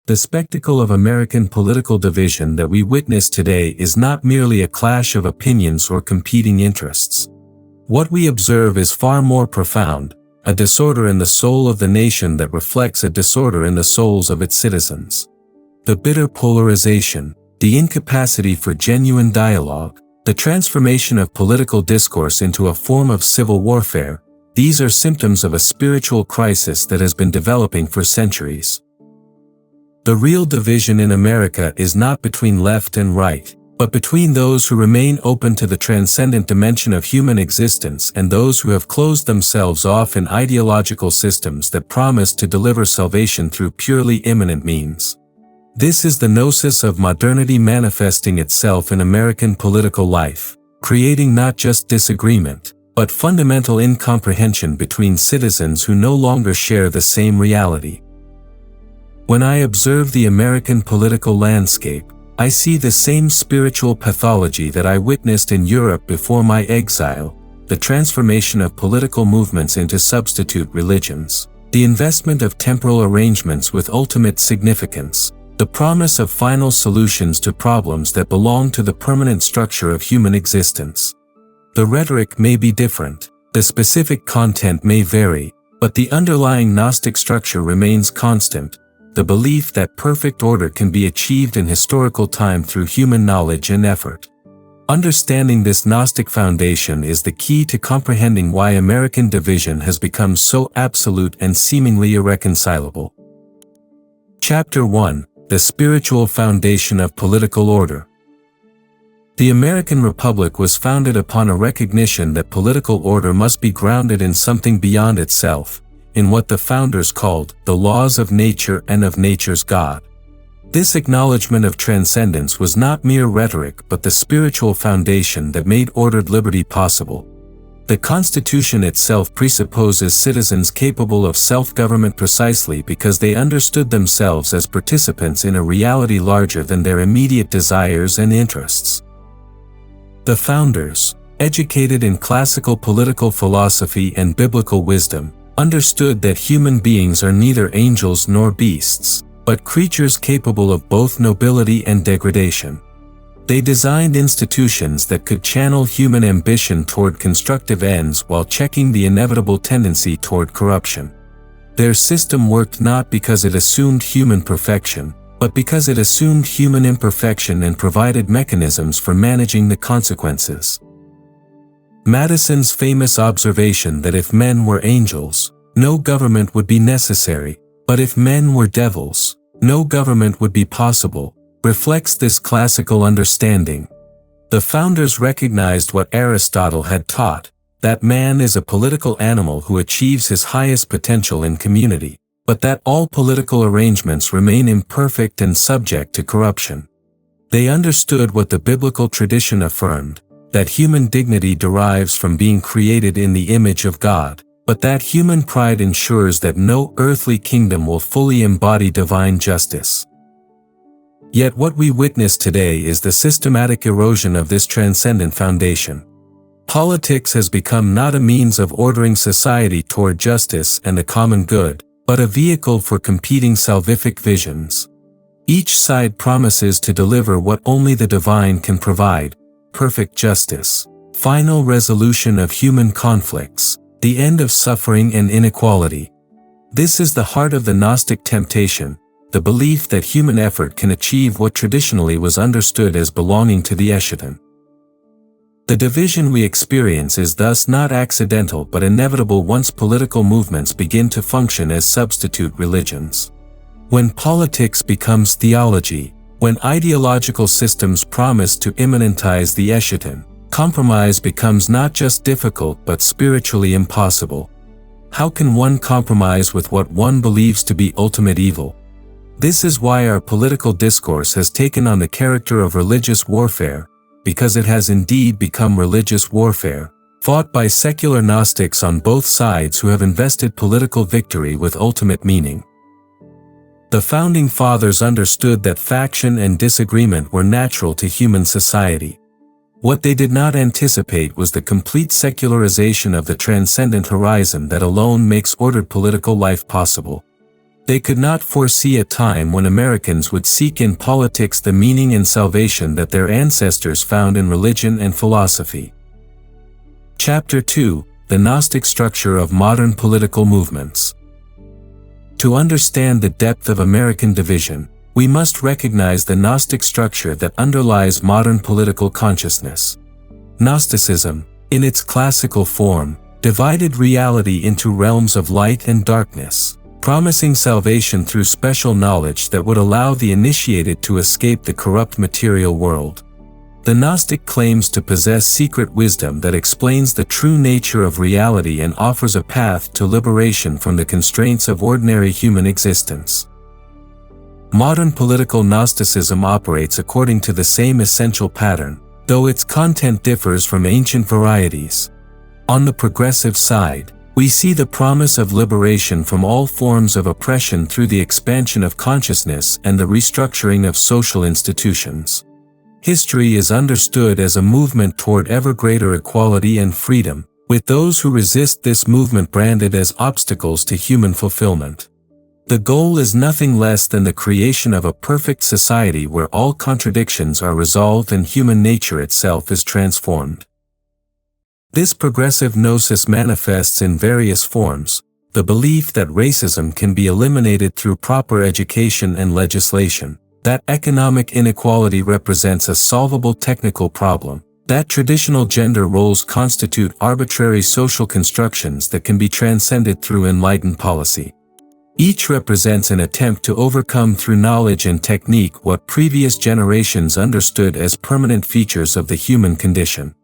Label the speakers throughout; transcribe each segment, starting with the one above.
Speaker 1: The spectacle of American political division that we witness today is not merely a clash of opinions or competing interests. What we observe is far more profound, a disorder in the soul of the nation that reflects a disorder in the souls of its citizens. The bitter polarization, the incapacity for genuine dialogue, the transformation of political discourse into a form of civil warfare, these are symptoms of a spiritual crisis that has been developing for centuries. The real division in America is not between left and right, but between those who remain open to the transcendent dimension of human existence and those who have closed themselves off in ideological systems that promise to deliver salvation through purely immanent means. This is the gnosis of modernity manifesting itself in American political life, creating not just disagreement, but fundamental incomprehension between citizens who no longer share the same reality. When I observe the American political landscape, I see the same spiritual pathology that I witnessed in Europe before my exile, the transformation of political movements into substitute religions, the investment of temporal arrangements with ultimate significance, the promise of final solutions to problems that belong to the permanent structure of human existence. The rhetoric may be different, the specific content may vary, but the underlying gnostic structure remains constant, the belief that perfect order can be achieved in historical time through human knowledge and effort. Understanding this gnostic foundation is the key to comprehending why American division has become so absolute and seemingly irreconcilable. Chapter 1: The Spiritual Foundation of Political Order. The American Republic was founded upon a recognition that political order must be grounded in something beyond itself, in what the founders called the laws of nature and of nature's God. This acknowledgement of transcendence was not mere rhetoric but the spiritual foundation that made ordered liberty possible. The Constitution itself presupposes citizens capable of self-government precisely because they understood themselves as participants in a reality larger than their immediate desires and interests. The founders, educated in classical political philosophy and biblical wisdom, understood that human beings are neither angels nor beasts, but creatures capable of both nobility and degradation. They designed institutions that could channel human ambition toward constructive ends while checking the inevitable tendency toward corruption. Their system worked not because it assumed human perfection, but because it assumed human imperfection and provided mechanisms for managing the consequences. Madison's famous observation that if men were angels, no government would be necessary, but if men were devils, no government would be possible, reflects this classical understanding. The founders recognized what Aristotle had taught, that man is a political animal who achieves his highest potential in community, but that all political arrangements remain imperfect and subject to corruption. They understood what the biblical tradition affirmed, that human dignity derives from being created in the image of God, but that human pride ensures that no earthly kingdom will fully embody divine justice. Yet what we witness today is the systematic erosion of this transcendent foundation. Politics has become not a means of ordering society toward justice and the common good, but a vehicle for competing salvific visions. Each side promises to deliver what only the divine can provide: perfect justice, final resolution of human conflicts, the end of suffering and inequality. This is the heart of the Gnostic temptation, the belief that human effort can achieve what traditionally was understood as belonging to the eschaton. The division we experience is thus not accidental but inevitable once political movements begin to function as substitute religions. When politics becomes theology, when ideological systems promise to immanentize the eschaton, compromise becomes not just difficult but spiritually impossible. How can one compromise with what one believes to be ultimate evil? This is why our political discourse has taken on the character of religious warfare, because it has indeed become religious warfare, fought by secular Gnostics on both sides who have invested political victory with ultimate meaning. The Founding Fathers understood that faction and disagreement were natural to human society. What they did not anticipate was the complete secularization of the transcendent horizon that alone makes ordered political life possible. They could not foresee a time when Americans would seek in politics the meaning and salvation that their ancestors found in religion and philosophy. Chapter 2: The Gnostic Structure of Modern Political Movements. To understand the depth of American division, we must recognize the Gnostic structure that underlies modern political consciousness. Gnosticism, in its classical form, divided reality into realms of light and darkness, promising salvation through special knowledge that would allow the initiated to escape the corrupt material world. The Gnostic claims to possess secret wisdom that explains the true nature of reality and offers a path to liberation from the constraints of ordinary human existence. Modern political Gnosticism operates according to the same essential pattern, though its content differs from ancient varieties. On the progressive side, we see the promise of liberation from all forms of oppression through the expansion of consciousness and the restructuring of social institutions. History is understood as a movement toward ever greater equality and freedom, with those who resist this movement branded as obstacles to human fulfillment. The goal is nothing less than the creation of a perfect society where all contradictions are resolved and human nature itself is transformed. This progressive gnosis manifests in various forms: the belief that racism can be eliminated through proper education and legislation, that economic inequality represents a solvable technical problem, that traditional gender roles constitute arbitrary social constructions that can be transcended through enlightened policy. Each represents an attempt to overcome through knowledge and technique what previous generations understood as permanent features of the human condition.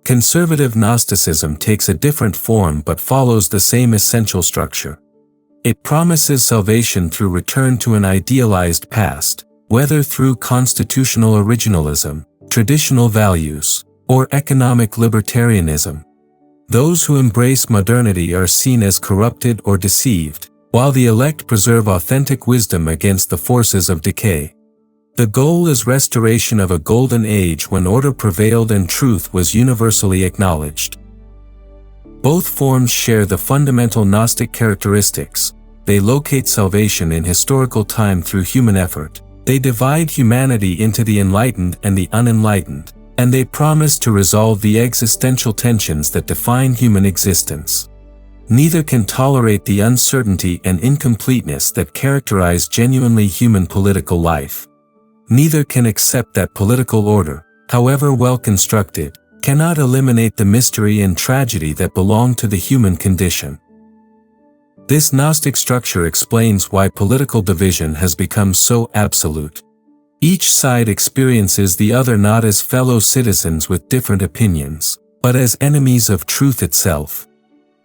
Speaker 1: Conservative Gnosticism takes a different form but follows the same essential structure. It promises salvation through return to an idealized past, whether through constitutional originalism, traditional values, or economic libertarianism. Those who embrace modernity are seen as corrupted or deceived, while the elect preserve authentic wisdom against the forces of decay. The goal is restoration of a golden age when order prevailed and truth was universally acknowledged. Both forms share the fundamental Gnostic characteristics. They locate salvation in historical time through human effort. They divide humanity into the enlightened and the unenlightened, and they promise to resolve the existential tensions that define human existence. Neither can tolerate the uncertainty and incompleteness that characterize genuinely human political life. Neither can accept that political order, however well constructed, cannot eliminate the mystery and tragedy that belong to the human condition. This Gnostic structure explains why political division has become so absolute. Each side experiences the other not as fellow citizens with different opinions, but as enemies of truth itself.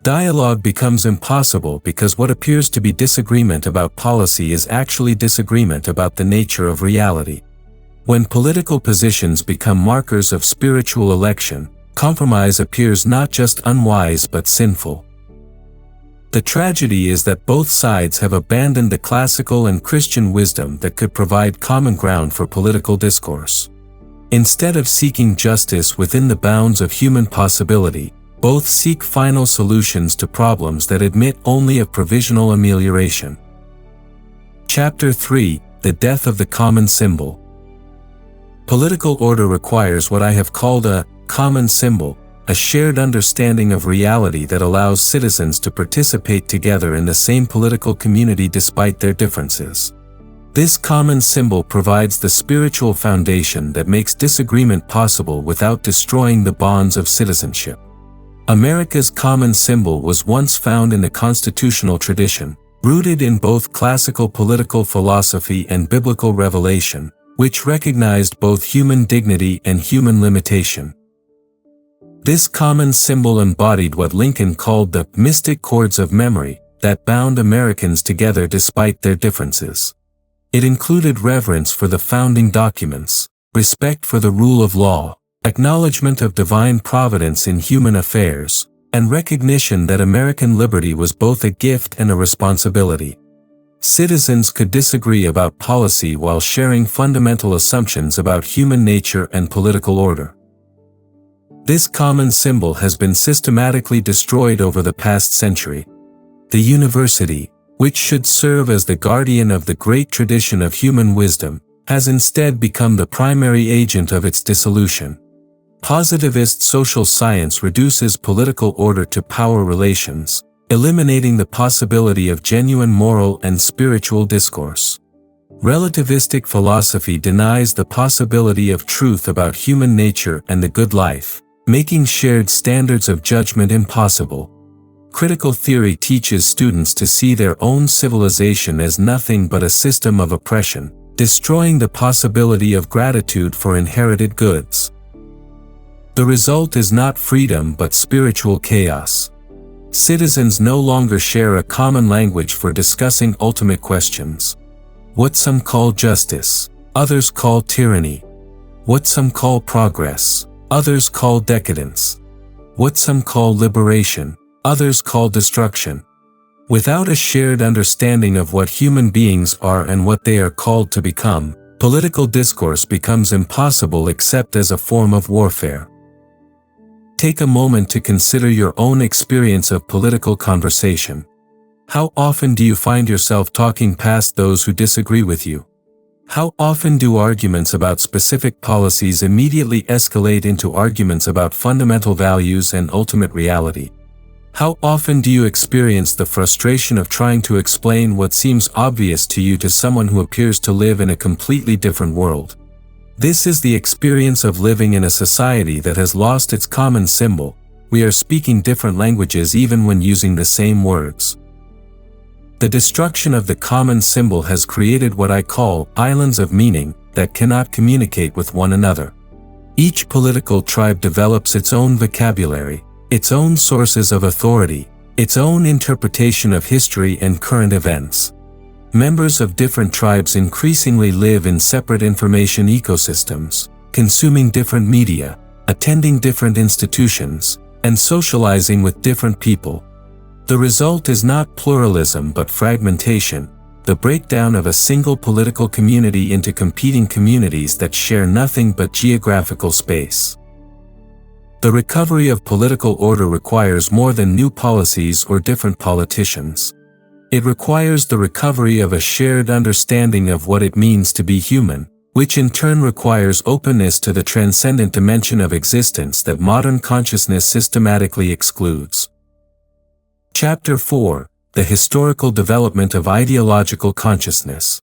Speaker 1: Dialogue becomes impossible because what appears to be disagreement about policy is actually disagreement about the nature of reality. When political positions become markers of spiritual election, compromise appears not just unwise but sinful. The tragedy is that both sides have abandoned the classical and Christian wisdom that could provide common ground for political discourse. Instead of seeking justice within the bounds of human possibility, both seek final solutions to problems that admit only a provisional amelioration. Chapter 3: The Death of the Common Symbol. Political order requires what I have called a common symbol, a shared understanding of reality that allows citizens to participate together in the same political community despite their differences. This common symbol provides the spiritual foundation that makes disagreement possible without destroying the bonds of citizenship. America's common symbol was once found in the constitutional tradition, rooted in both classical political philosophy and biblical revelation, which recognized both human dignity and human limitation. This common symbol embodied what Lincoln called the mystic cords of memory that bound Americans together despite their differences. It included reverence for the founding documents, respect for the rule of law, acknowledgement of divine providence in human affairs, and recognition that American liberty was both a gift and a responsibility. Citizens could disagree about policy while sharing fundamental assumptions about human nature and political order. This common symbol has been systematically destroyed over the past century. The university, which should serve as the guardian of the great tradition of human wisdom, has instead become the primary agent of its dissolution. Positivist social science reduces political order to power relations, eliminating the possibility of genuine moral and spiritual discourse. Relativistic philosophy denies the possibility of truth about human nature and the good life, making shared standards of judgment impossible. Critical theory teaches students to see their own civilization as nothing but a system of oppression, destroying the possibility of gratitude for inherited goods. The result is not freedom but spiritual chaos. Citizens no longer share a common language for discussing ultimate questions. What some call justice, others call tyranny. What some call progress, others call decadence. What some call liberation, others call destruction. Without a shared understanding of what human beings are and what they are called to become, political discourse becomes impossible except as a form of warfare. Take a moment to consider your own experience of political conversation. How often do you find yourself talking past those who disagree with you? How often do arguments about specific policies immediately escalate into arguments about fundamental values and ultimate reality? How often do you experience the frustration of trying to explain what seems obvious to you to someone who appears to live in a completely different world? This is the experience of living in a society that has lost its common symbol. We are speaking different languages even when using the same words. The destruction of the common symbol has created what I call islands of meaning that cannot communicate with one another. Each political tribe develops its own vocabulary, its own sources of authority, its own interpretation of history and current events. Members of different tribes increasingly live in separate information ecosystems, consuming different media, attending different institutions, and socializing with different people. The result is not pluralism but fragmentation, the breakdown of a single political community into competing communities that share nothing but geographical space. The recovery of political order requires more than new policies or different politicians. It requires the recovery of a shared understanding of what it means to be human, which in turn requires openness to the transcendent dimension of existence that modern consciousness systematically excludes. Chapter 4: The Historical Development of Ideological Consciousness.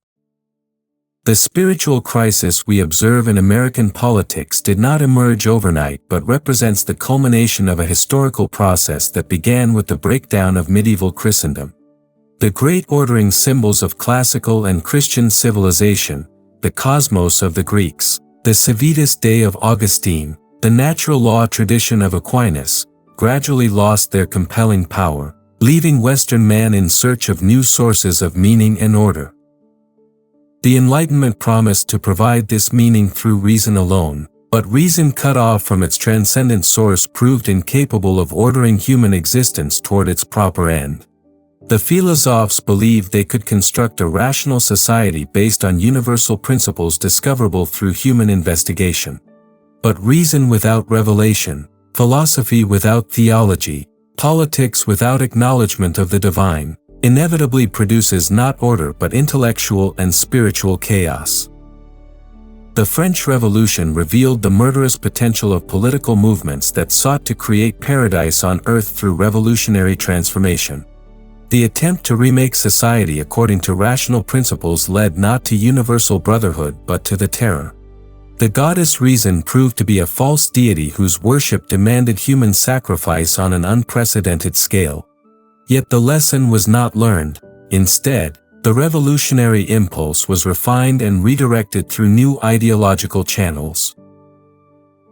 Speaker 1: The spiritual crisis we observe in American politics did not emerge overnight but represents the culmination of a historical process that began with the breakdown of medieval Christendom. The great ordering symbols of classical and Christian civilization, the cosmos of the Greeks, the Civitas Dei of Augustine, the natural law tradition of Aquinas, gradually lost their compelling power, leaving Western man in search of new sources of meaning and order. The Enlightenment promised to provide this meaning through reason alone, but reason cut off from its transcendent source proved incapable of ordering human existence toward its proper end. The philosophes believed they could construct a rational society based on universal principles discoverable through human investigation. But reason without revelation, philosophy without theology, politics without acknowledgement of the divine, inevitably produces not order but intellectual and spiritual chaos. The French Revolution revealed the murderous potential of political movements that sought to create paradise on earth through revolutionary transformation. The attempt to remake society according to rational principles led not to universal brotherhood but to the terror. The goddess Reason proved to be a false deity whose worship demanded human sacrifice on an unprecedented scale. Yet the lesson was not learned. Instead, the revolutionary impulse was refined and redirected through new ideological channels.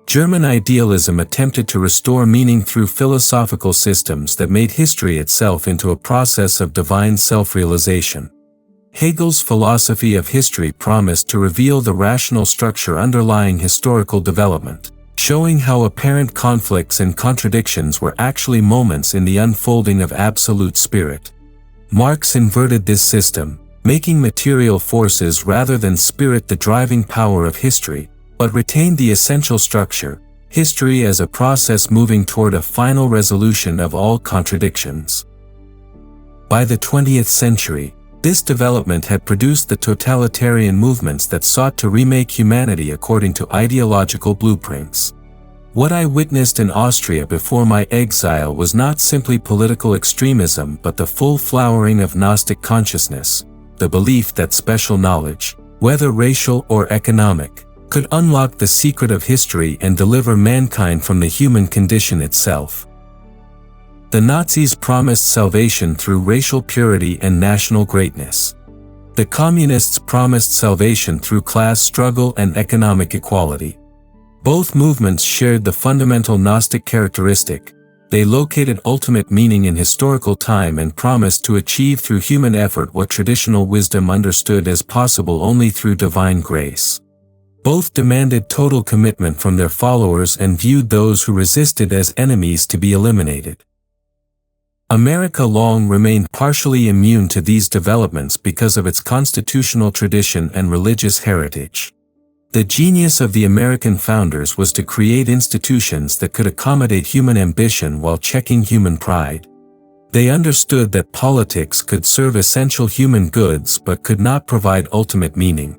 Speaker 1: German idealism attempted to restore meaning through philosophical systems that made history itself into a process of divine self-realization. Hegel's philosophy of history promised to reveal the rational structure underlying historical development, showing how apparent conflicts and contradictions were actually moments in the unfolding of absolute spirit. Marx inverted this system, making material forces rather than spirit the driving power of history, but retained the essential structure, history as a process moving toward a final resolution of all contradictions. By the 20th century, this development had produced the totalitarian movements that sought to remake humanity according to ideological blueprints. What I witnessed in Austria before my exile was not simply political extremism but the full flowering of gnostic consciousness, the belief that special knowledge, whether racial or economic, could unlock the secret of history and deliver mankind from the human condition itself. The Nazis promised salvation through racial purity and national greatness. The Communists promised salvation through class struggle and economic equality. Both movements shared the fundamental Gnostic characteristic: they located ultimate meaning in historical time and promised to achieve through human effort what traditional wisdom understood as possible only through divine grace. Both demanded total commitment from their followers and viewed those who resisted as enemies to be eliminated. America long remained partially immune to these developments because of its constitutional tradition and religious heritage. The genius of the American founders was to create institutions that could accommodate human ambition while checking human pride. They understood that politics could serve essential human goods but could not provide ultimate meaning.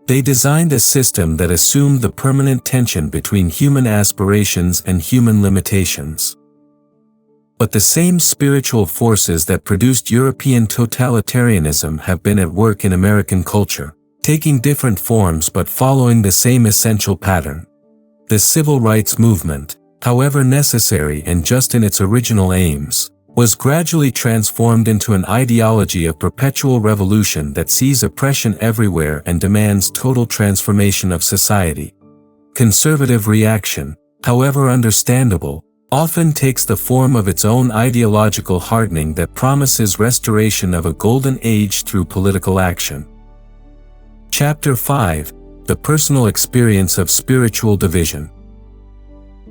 Speaker 1: They designed a system that assumed the permanent tension between human aspirations and human limitations. But the same spiritual forces that produced European totalitarianism have been at work in American culture, taking different forms but following the same essential pattern. The civil rights movement, however necessary and just in its original aims, was gradually transformed into an ideology of perpetual revolution that sees oppression everywhere and demands total transformation of society. Conservative reaction, however understandable, often takes the form of its own ideological hardening that promises restoration of a golden age through political action. Chapter 5: The Personal Experience of Spiritual Division.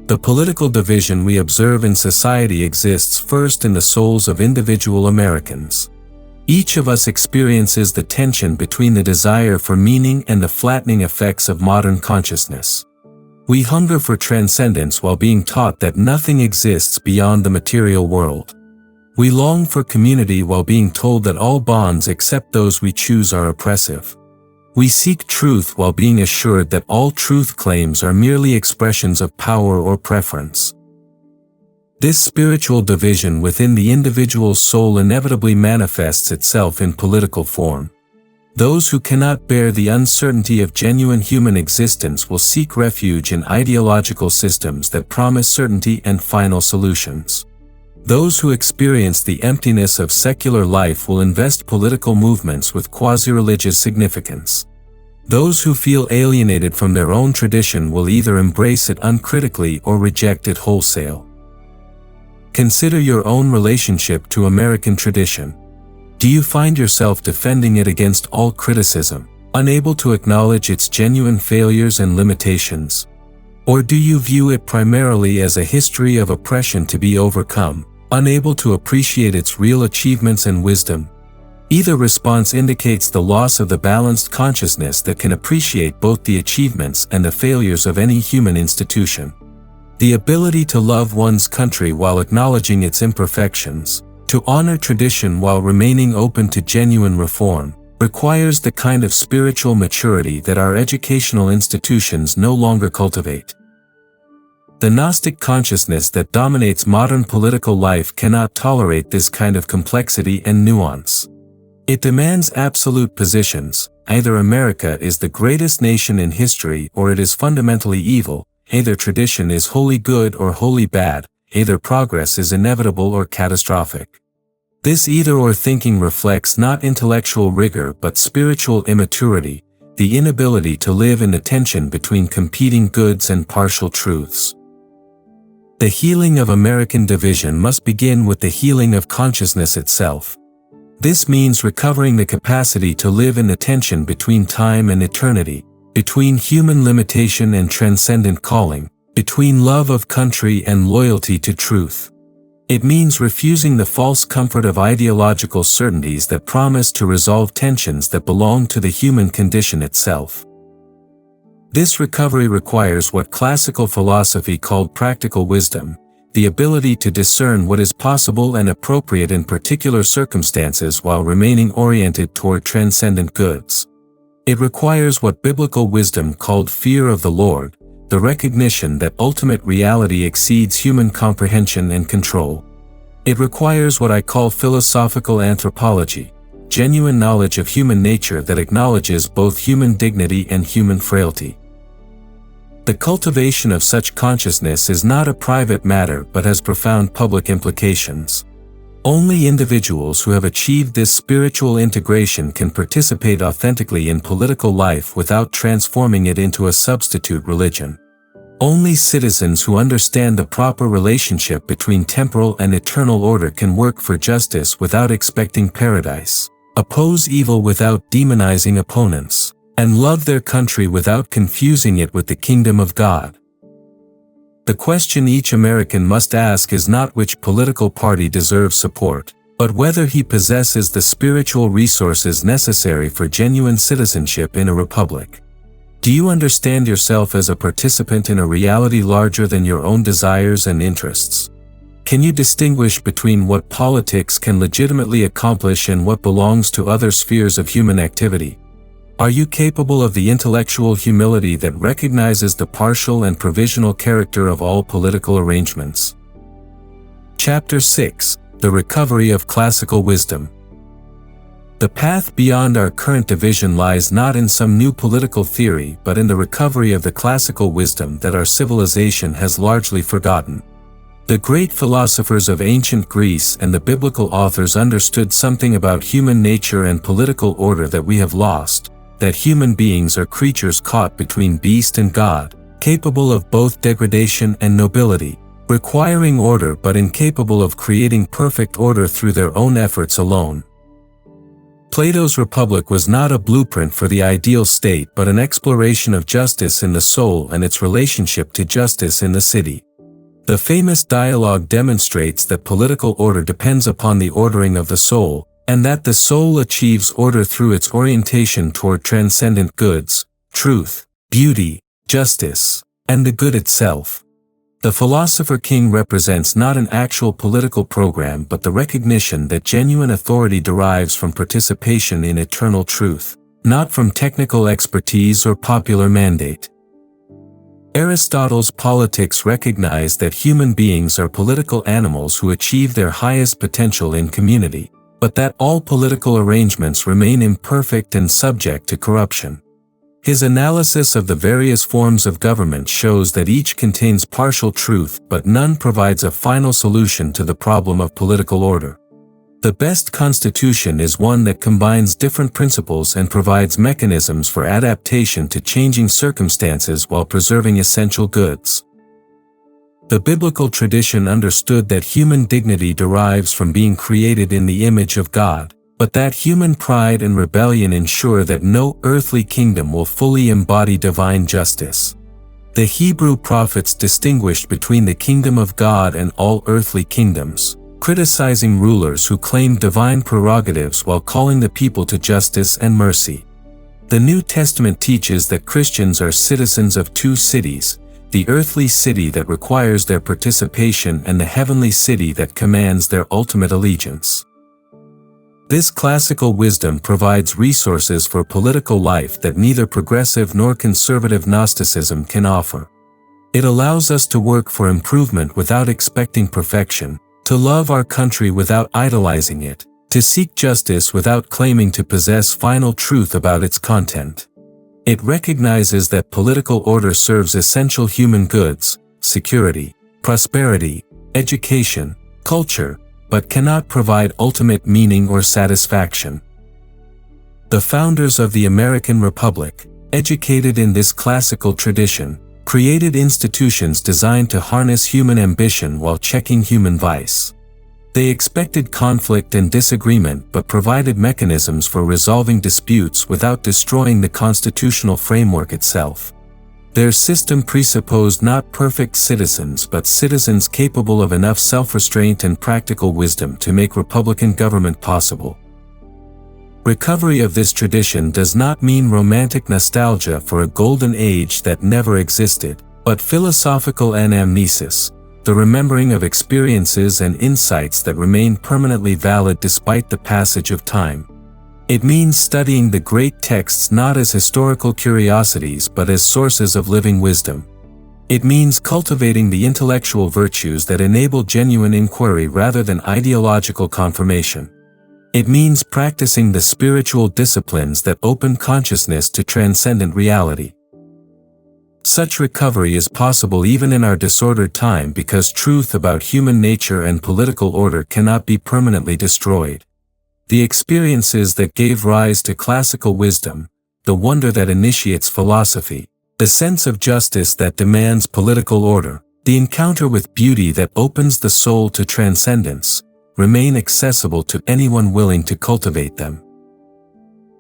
Speaker 1: The political division we observe in society exists first in the souls of individual Americans. Each of us experiences the tension between the desire for meaning and the flattening effects of modern consciousness. We hunger for transcendence while being taught that nothing exists beyond the material world. We long for community while being told that all bonds except those we choose are oppressive. We seek truth while being assured that all truth claims are merely expressions of power or preference. This spiritual division within the individual's soul inevitably manifests itself in political form. Those who cannot bear the uncertainty of genuine human existence will seek refuge in ideological systems that promise certainty and final solutions. Those who experience the emptiness of secular life will invest political movements with quasi-religious significance. Those who feel alienated from their own tradition will either embrace it uncritically or reject it wholesale. Consider your own relationship to American tradition. Do you find yourself defending it against all criticism, unable to acknowledge its genuine failures and limitations? Or do you view it primarily as a history of oppression to be overcome, unable to appreciate its real achievements and wisdom? Either response indicates the loss of the balanced consciousness that can appreciate both the achievements and the failures of any human institution. The ability to love one's country while acknowledging its imperfections, to honor tradition while remaining open to genuine reform, requires the kind of spiritual maturity that our educational institutions no longer cultivate. The Gnostic consciousness that dominates modern political life cannot tolerate this kind of complexity and nuance. It demands absolute positions: either America is the greatest nation in history or it is fundamentally evil, either tradition is wholly good or wholly bad, either progress is inevitable or catastrophic. This either-or thinking reflects not intellectual rigor but spiritual immaturity, the inability to live in the tension between competing goods and partial truths. The healing of American division must begin with the healing of consciousness itself. This means recovering the capacity to live in the tension between time and eternity, between human limitation and transcendent calling, between love of country and loyalty to truth. It means refusing the false comfort of ideological certainties that promise to resolve tensions that belong to the human condition itself. This recovery requires what classical philosophy called practical wisdom, the ability to discern what is possible and appropriate in particular circumstances while remaining oriented toward transcendent goods. It requires what biblical wisdom called fear of the Lord, the recognition that ultimate reality exceeds human comprehension and control. It requires what I call philosophical anthropology, genuine knowledge of human nature that acknowledges both human dignity and human frailty. The cultivation of such consciousness is not a private matter but has profound public implications. Only individuals who have achieved this spiritual integration can participate authentically in political life without transforming it into a substitute religion. Only citizens who understand the proper relationship between temporal and eternal order can work for justice without expecting paradise, oppose evil without demonizing opponents, and love their country without confusing it with the kingdom of God. The question each American must ask is not which political party deserves support, but whether he possesses the spiritual resources necessary for genuine citizenship in a republic. Do you understand yourself as a participant in a reality larger than your own desires and interests? Can you distinguish between what politics can legitimately accomplish and what belongs to other spheres of human activity? Are you capable of the intellectual humility that recognizes the partial and provisional character of all political arrangements? Chapter 6: The Recovery of Classical Wisdom. The path beyond our current division lies not in some new political theory but in the recovery of the classical wisdom that our civilization has largely forgotten. The great philosophers of ancient Greece and the biblical authors understood something about human nature and political order that we have lost, that human beings are creatures caught between beast and God, capable of both degradation and nobility, requiring order but incapable of creating perfect order through their own efforts alone. Plato's Republic was not a blueprint for the ideal state but an exploration of justice in the soul and its relationship to justice in the city. The famous dialogue demonstrates that political order depends upon the ordering of the soul, and that the soul achieves order through its orientation toward transcendent goods, truth, beauty, justice, and the good itself. The philosopher king represents not an actual political program but the recognition that genuine authority derives from participation in eternal truth, not from technical expertise or popular mandate. Aristotle's Politics recognized that human beings are political animals who achieve their highest potential in community, but that all political arrangements remain imperfect and subject to corruption. His analysis of the various forms of government shows that each contains partial truth but none provides a final solution to the problem of political order. The best constitution is one that combines different principles and provides mechanisms for adaptation to changing circumstances while preserving essential goods. The biblical tradition understood that human dignity derives from being created in the image of God, but that human pride and rebellion ensure that no earthly kingdom will fully embody divine justice. The Hebrew prophets distinguished between the kingdom of God and all earthly kingdoms, criticizing rulers who claimed divine prerogatives while calling the people to justice and mercy. The New Testament teaches that Christians are citizens of two cities, the earthly city that requires their participation and the heavenly city that commands their ultimate allegiance. This classical wisdom provides resources for political life that neither progressive nor conservative Gnosticism can offer. It allows us to work for improvement without expecting perfection, to love our country without idolizing it, to seek justice without claiming to possess final truth about its content. It recognizes that political order serves essential human goods, security, prosperity, education, culture, but cannot provide ultimate meaning or satisfaction. The founders of the American Republic, educated in this classical tradition, created institutions designed to harness human ambition while checking human vice. They expected conflict and disagreement but provided mechanisms for resolving disputes without destroying the constitutional framework itself. Their system presupposed not perfect citizens but citizens capable of enough self-restraint and practical wisdom to make republican government possible. Recovery of this tradition does not mean romantic nostalgia for a golden age that never existed, but philosophical anamnesis, the remembering of experiences and insights that remain permanently valid despite the passage of time. It means studying the great texts not as historical curiosities but as sources of living wisdom. It means cultivating the intellectual virtues that enable genuine inquiry rather than ideological confirmation. It means practicing the spiritual disciplines that open consciousness to transcendent reality. Such recovery is possible even in our disordered time because truth about human nature and political order cannot be permanently destroyed. The experiences that gave rise to classical wisdom, the wonder that initiates philosophy, the sense of justice that demands political order, the encounter with beauty that opens the soul to transcendence, remain accessible to anyone willing to cultivate them.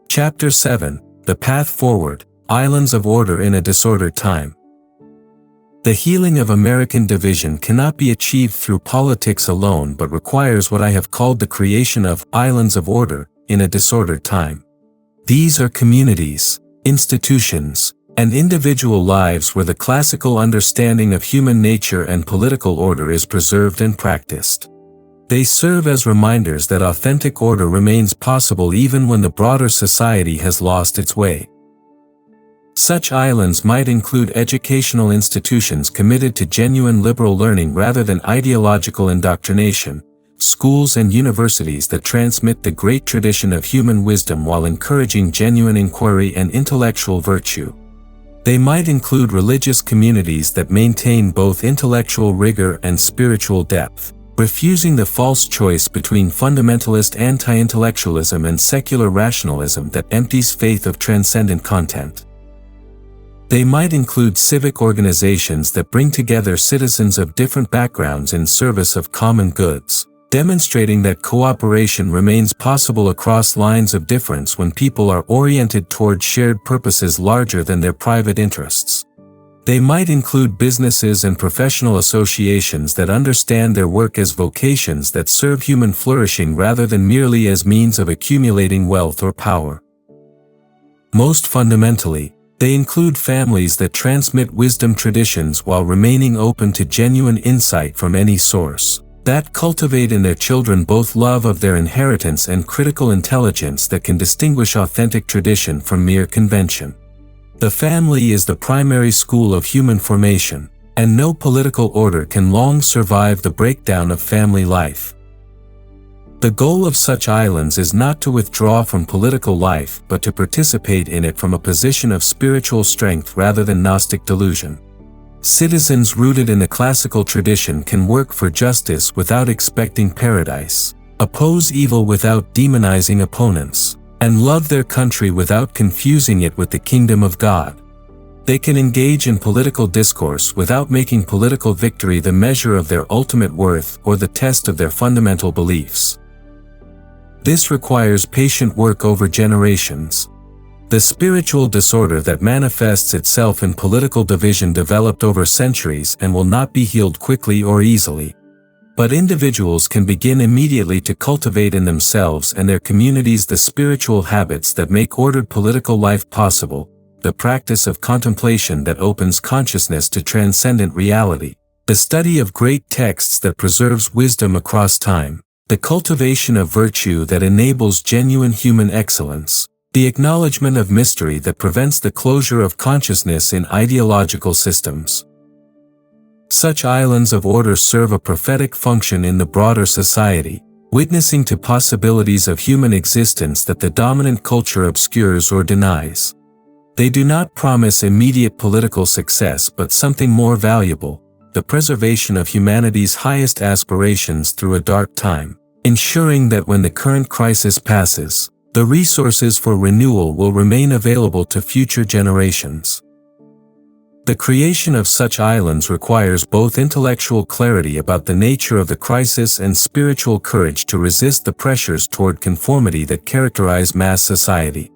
Speaker 1: Chapter 7: The Path Forward, Islands of Order in a Disordered Time. The healing of American division cannot be achieved through politics alone but requires what I have called the creation of islands of order in a disordered time. These are communities, institutions, and individual lives where the classical understanding of human nature and political order is preserved and practiced. They serve as reminders that authentic order remains possible even when the broader society has lost its way. Such islands might include educational institutions committed to genuine liberal learning rather than ideological indoctrination, schools and universities that transmit the great tradition of human wisdom while encouraging genuine inquiry and intellectual virtue. They might include religious communities that maintain both intellectual rigor and spiritual depth, refusing the false choice between fundamentalist anti-intellectualism and secular rationalism that empties faith of transcendent content. They might include civic organizations that bring together citizens of different backgrounds in service of common goods, demonstrating that cooperation remains possible across lines of difference when people are oriented toward shared purposes larger than their private interests. They might include businesses and professional associations that understand their work as vocations that serve human flourishing rather than merely as means of accumulating wealth or power. Most fundamentally, they include families that transmit wisdom traditions while remaining open to genuine insight from any source, that cultivate in their children both love of their inheritance and critical intelligence that can distinguish authentic tradition from mere convention. The family is the primary school of human formation, and no political order can long survive the breakdown of family life. The goal of such islands is not to withdraw from political life but to participate in it from a position of spiritual strength rather than Gnostic delusion. Citizens rooted in the classical tradition can work for justice without expecting paradise, oppose evil without demonizing opponents, and love their country without confusing it with the kingdom of God. They can engage in political discourse without making political victory the measure of their ultimate worth or the test of their fundamental beliefs. This requires patient work over generations. The spiritual disorder that manifests itself in political division developed over centuries and will not be healed quickly or easily. But individuals can begin immediately to cultivate in themselves and their communities the spiritual habits that make ordered political life possible, the practice of contemplation that opens consciousness to transcendent reality, the study of great texts that preserves wisdom across time, the cultivation of virtue that enables genuine human excellence, the acknowledgement of mystery that prevents the closure of consciousness in ideological systems. Such islands of order serve a prophetic function in the broader society, witnessing to possibilities of human existence that the dominant culture obscures or denies. They do not promise immediate political success but something more valuable, the preservation of humanity's highest aspirations through a dark time, ensuring that when the current crisis passes, the resources for renewal will remain available to future generations. The creation of such islands requires both intellectual clarity about the nature of the crisis and spiritual courage to resist the pressures toward conformity that characterize mass society.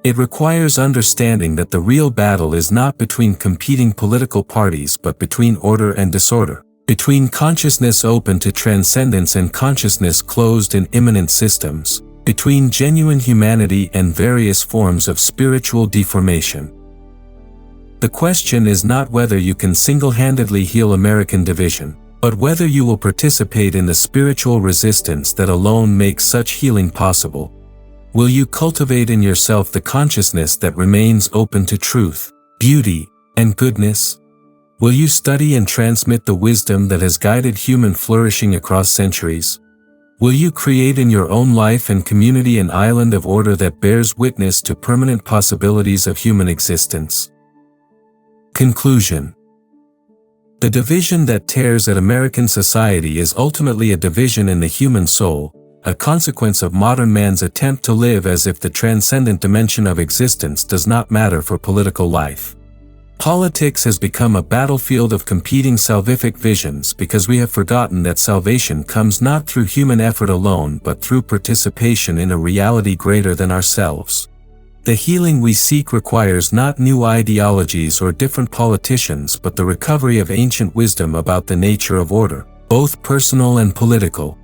Speaker 1: It requires understanding that the real battle is not between competing political parties but between order and disorder, between consciousness open to transcendence and consciousness closed in immanent systems, between genuine humanity and various forms of spiritual deformation. The question is not whether you can single-handedly heal American division, but whether you will participate in the spiritual resistance that alone makes such healing possible. Will you cultivate in yourself the consciousness that remains open to truth, beauty, and goodness? Will you study and transmit the wisdom that has guided human flourishing across centuries? Will you create in your own life and community an island of order that bears witness to permanent possibilities of human existence? Conclusion. The division that tears at American society is ultimately a division in the human soul, a consequence of modern man's attempt to live as if the transcendent dimension of existence does not matter for political life. Politics has become a battlefield of competing salvific visions because we have forgotten that salvation comes not through human effort alone but through participation in a reality greater than ourselves. The healing we seek requires not new ideologies or different politicians but the recovery of ancient wisdom about the nature of order, both personal and political.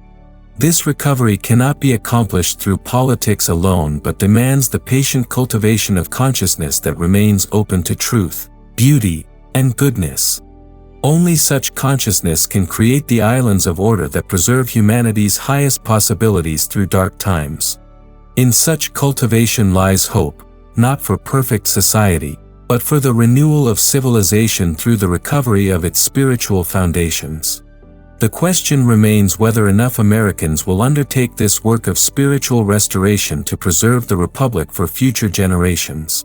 Speaker 1: This recovery cannot be accomplished through politics alone but demands the patient cultivation of consciousness that remains open to truth, beauty, and goodness. Only such consciousness can create the islands of order that preserve humanity's highest possibilities through dark times. In such cultivation lies hope, not for perfect society, but for the renewal of civilization through the recovery of its spiritual foundations. The question remains whether enough Americans will undertake this work of spiritual restoration to preserve the Republic for future generations.